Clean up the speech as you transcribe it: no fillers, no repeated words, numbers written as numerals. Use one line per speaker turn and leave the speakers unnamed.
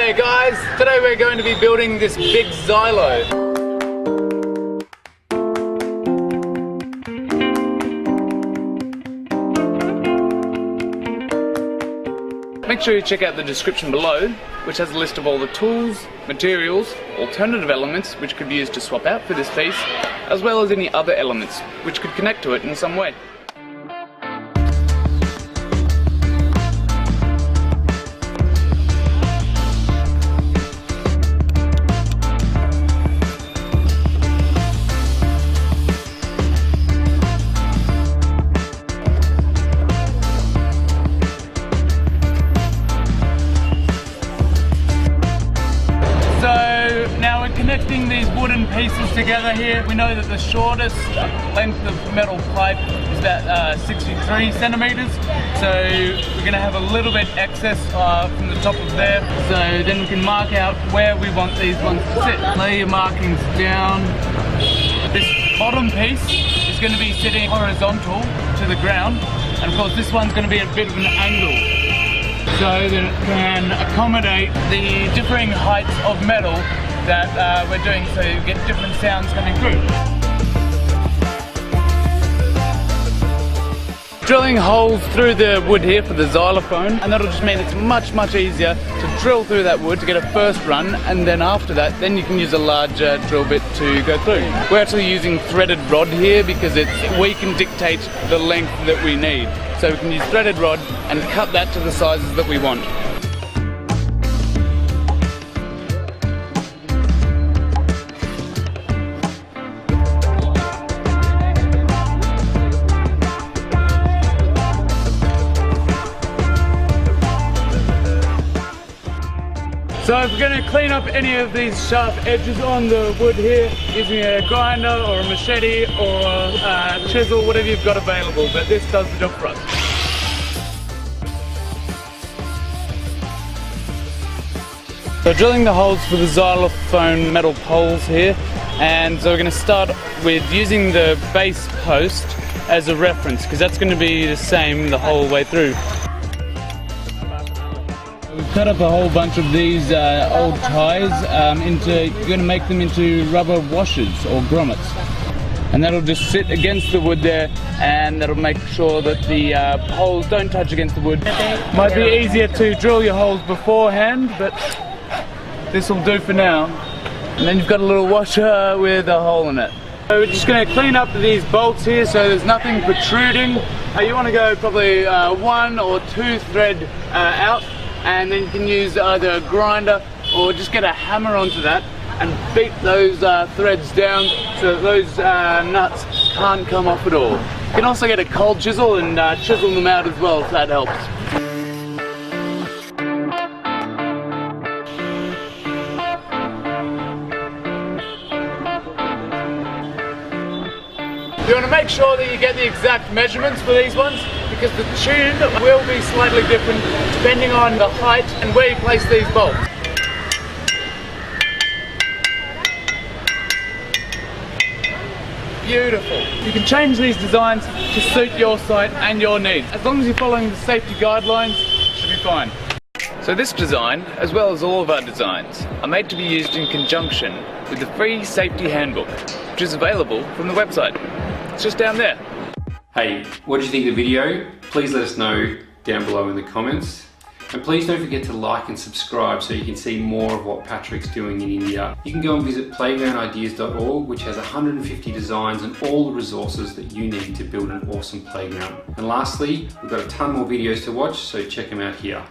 there guys, today we're going to be building this Big Xylo. Make sure you check out the description below, which has a list of all the tools, materials, alternative elements which could be used to swap out for this piece, as well as any other elements which could connect to it in some way. Now we're connecting these wooden pieces together here. We know that the shortest length of metal pipe is about 63 centimeters. So we're going to have a little bit excess from the top of there. So then we can mark out where we want these ones to sit. Lay your markings down. This bottom piece is going to be sitting horizontal to the ground. And of course this one's going to be a bit of an angle, so that it can accommodate the differing heights of metal that we're doing, so you get different sounds coming through. Drilling holes through the wood here for the xylophone, and that'll just mean it's much easier to drill through that wood to get a first run, and then after that then you can use a larger drill bit to go through. We're actually using threaded rod here because we can dictate the length that we need. So we can use threaded rod and cut that to the sizes that we want. So if we're going to clean up any of these sharp edges on the wood here, using a grinder or a machete or a chisel, whatever you've got available, but this does the job for us. So drilling the holes for the xylophone metal poles here, and so we're going to start with using the base post as a reference, because that's going to be the same the whole way through. We've cut up a whole bunch of these old ties you're going to make them into rubber washers or grommets. And that'll just sit against the wood there, and that'll make sure that the poles don't touch against the wood. Might be easier to drill your holes beforehand, but this will do for now. And then you've got a little washer with a hole in it. So we're just going to clean up these bolts here so there's nothing protruding. You want to go probably 1 or 2 thread out. And then you can use either a grinder or just get a hammer onto that and beat those threads down so that those nuts can't come off at all. You can also get a cold chisel and chisel them out as well if that helps. You want to make sure that you get the exact measurements for these ones, because the tune will be slightly different depending on the height and where you place these bolts. Beautiful. You can change these designs to suit your site and your needs. As long as you're following the safety guidelines, it should be fine. So this design, as well as all of our designs, are made to be used in conjunction with the free safety handbook, which is available from the website. It's just down there.
Hey, what did you think of the video? Please let us know down below in the comments. And please don't forget to like and subscribe so you can see more of what Patrick's doing in India. You can go and visit playgroundideas.org, which has 150 designs and all the resources that you need to build an awesome playground. And lastly, we've got a ton more videos to watch, so check them out here.